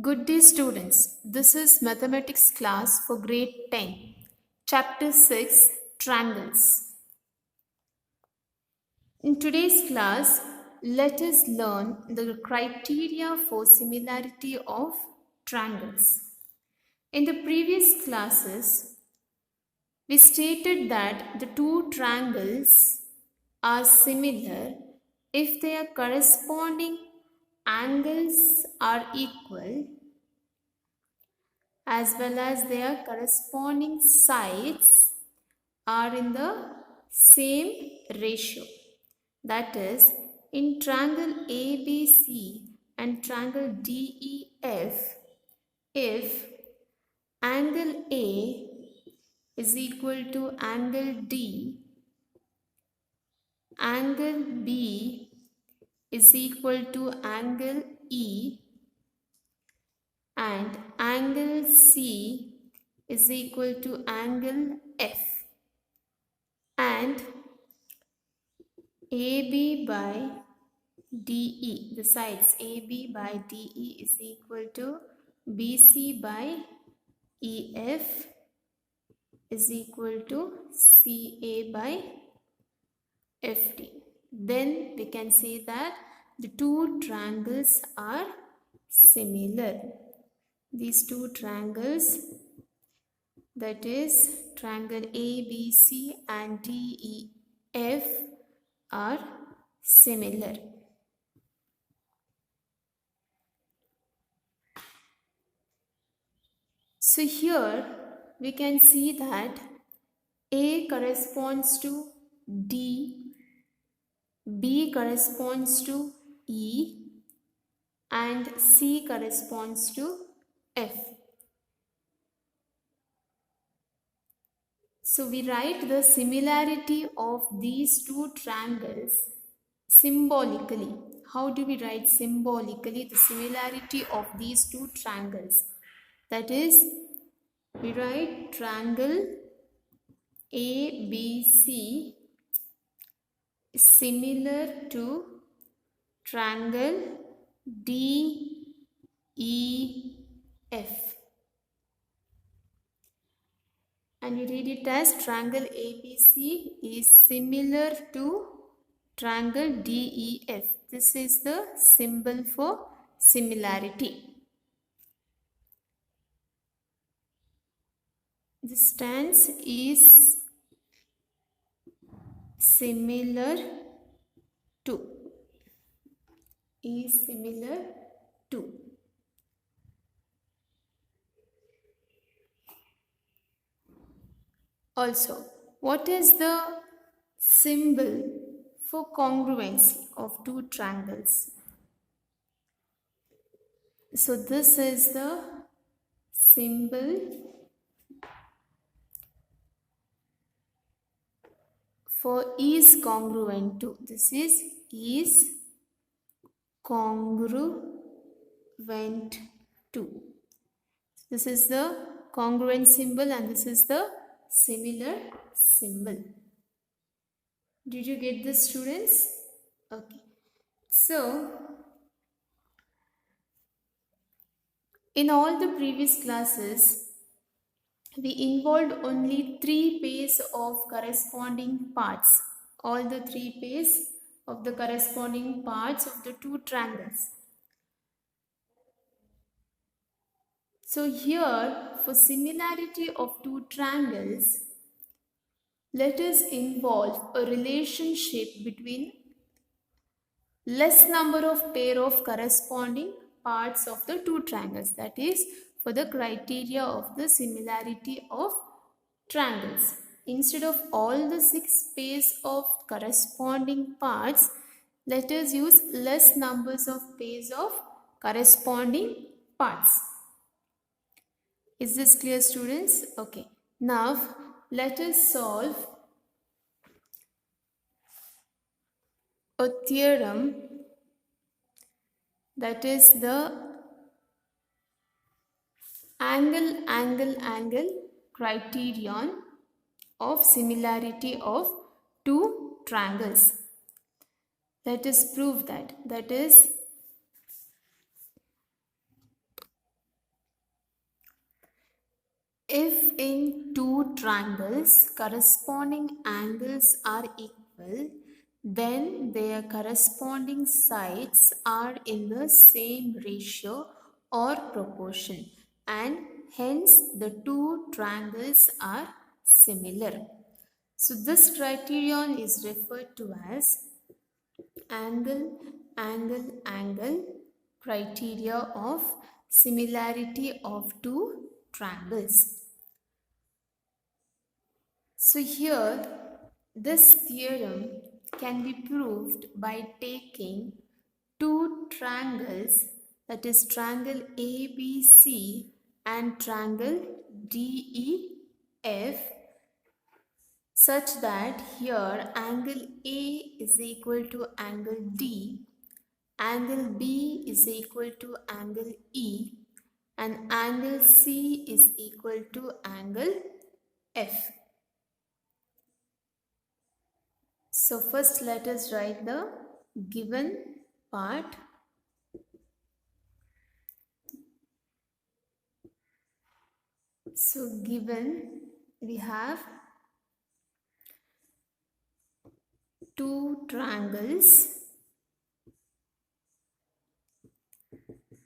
Good day, students. This is mathematics class for grade 10, chapter 6, triangles. In today's class, let us learn the criteria for similarity of triangles. In the previous classes, we stated that the two triangles are similar if their corresponding angles are equal as well as their corresponding sides are in the same ratio. That is, in triangle ABC and triangle DEF, if angle A is equal to angle D, angle B is equal to angle E, and angle C is equal to angle F, and AB by DE, the sides AB by DE is equal to BC by EF is equal to CA by FD. Then we can say that the two triangles are similar. These two triangles, that is triangle ABC and DEF, are similar. So here we can see that A corresponds to D, B corresponds to E, and C corresponds to F. So we write the similarity of these two triangles symbolically. How do we write symbolically the similarity of these two triangles? That is, we write triangle ABC is similar to triangle DEF. And you read it as triangle ABC is similar to triangle DEF. This is the symbol for similarity. The stance is similar to. Is similar to. Also, what is the symbol for congruency of two triangles? So this is the symbol for is congruent to. This is congruent to. This is the congruent symbol and this is the similar symbol. Did you get this, students? Okay. So, in all the previous classes, we involved only 3 pairs of corresponding parts. All the 3 pairs of the corresponding parts of the two triangles. So here, for similarity of two triangles, let us involve a relationship between less number of pair of corresponding parts of the two triangles. That is, for the criteria of the similarity of triangles. Instead of all the 6 pairs of corresponding parts, let us use less numbers of pairs of corresponding parts. Is this clear, students? Okay. Now, let us solve a theorem, that is the angle criterion of similarity of two triangles. Let us prove that. That is, If in two triangles corresponding angles are equal, then their corresponding sides are in the same ratio or proportion, and hence the two triangles are similar. So this criterion is referred to as angle, angle, angle criteria of similarity of two triangles. So here this theorem can be proved by taking two triangles, that is triangle ABC and triangle DEF, such that here angle A is equal to angle D, angle B is equal to angle E, and angle C is equal to angle F. So first let us write the given part. So given we have two triangles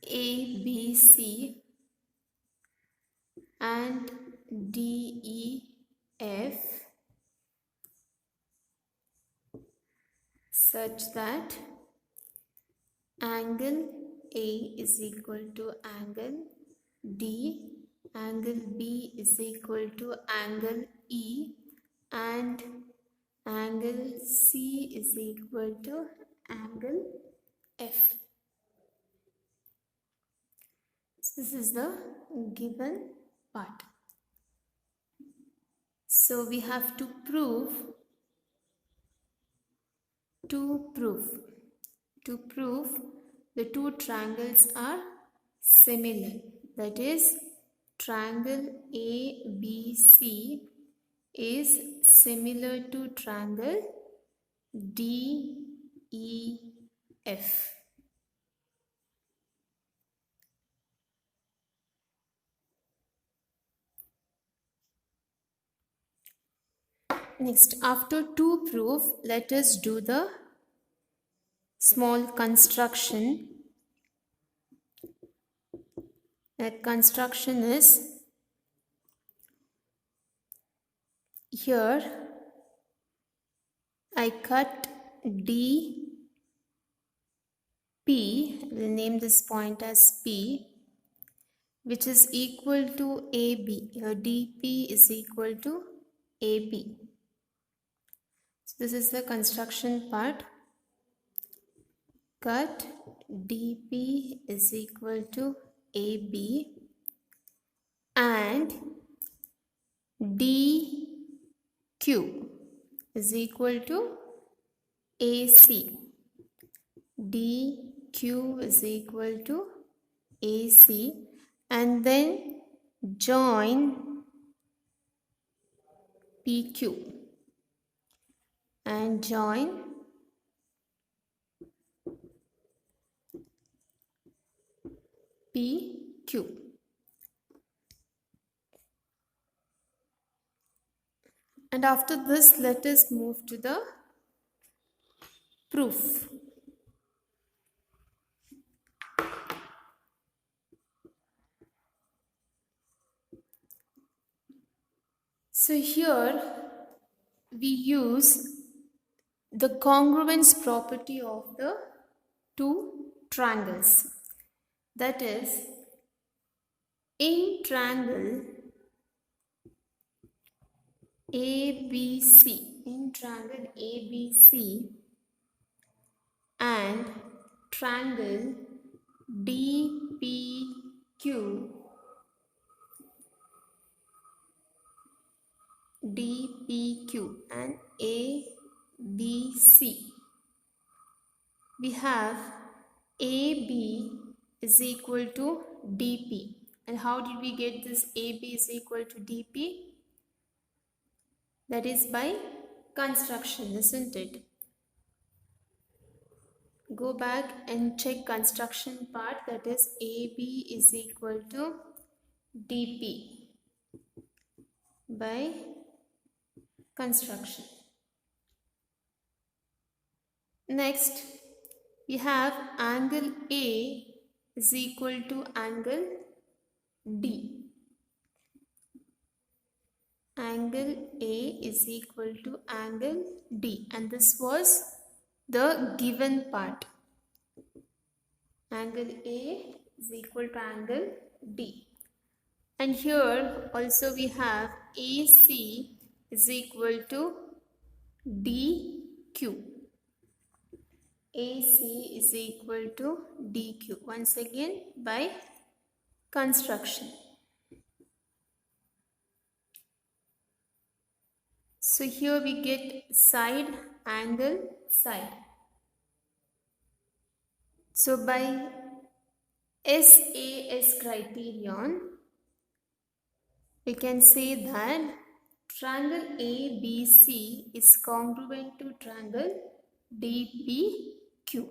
ABC and DEF, such that angle A is equal to angle D, angle B is equal to angle E, and angle C is equal to angle F. So this is the given part. So we have to prove the two triangles are similar. That is, triangle ABC is similar to triangle DEF. Next, after to prove, let us do the small construction. The construction is here I cut DP, we'll name this point as P, which is equal to AB. Here DP is equal to AB. So this is the construction part. Cut DP is equal to AB and DQ is equal to AC. DQ is equal to AC, and then join PQ and join PQ. And after this, let us move to the proof. So here we use the congruence property of the two triangles. That is, in triangle ABC, and triangle DPQ, and ABC, we have AB is equal to DP. And how did we get this AB is equal to DP? That is by construction, isn't it? Go back and check construction part, that is AB is equal to DP. by construction. Next, we have angle A is equal to angle D. Angle A is equal to angle D, and this was the given part. Angle A is equal to angle D. And here also we have AC is equal to DQ. AC is equal to DQ. Once again by construction. So here we get side, angle, side. So by SAS criterion, we can say that triangle ABC is congruent to triangle DPQ.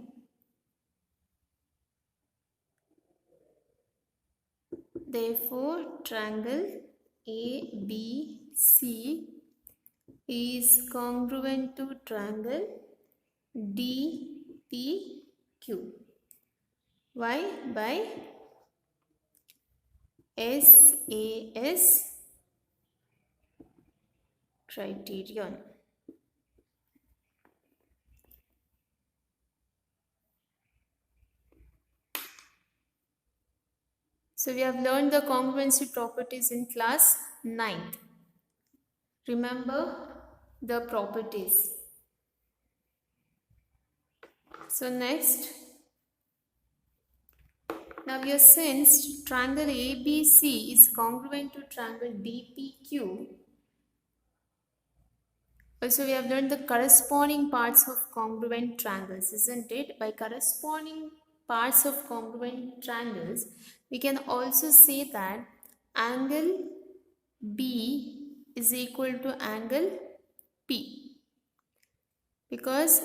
Therefore, triangle ABC is congruent to triangle DPQ. Why? By SAS criterion. So we have learned the congruency properties in class 9th. Remember the properties. So next, now we have since triangle ABC is congruent to triangle DPQ. Also, we have learned the corresponding parts of congruent triangles, isn't it? By corresponding parts of congruent triangles, we can also say that angle B is equal to angle P, because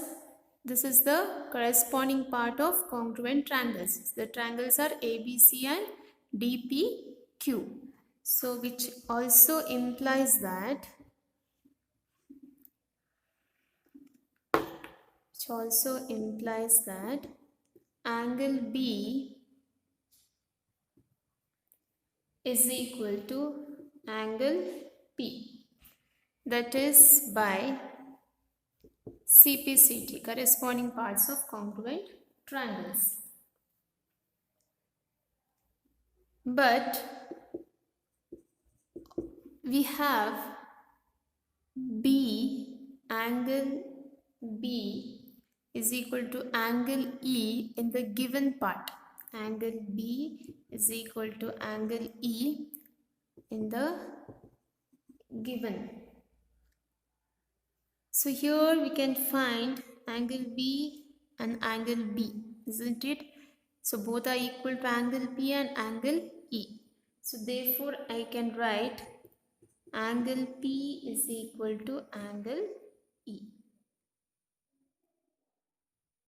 this is the corresponding part of congruent triangles. The triangles are ABC and DPQ. So, which also implies that angle B is equal to angle P. That is by CPCT, corresponding parts of congruent triangles. But we have angle B is equal to angle E in the given part. Angle B is equal to angle E in the given. So here we can find angle B and angle B, isn't it? So both are equal to angle P and angle E. So therefore I can write angle P is equal to angle E.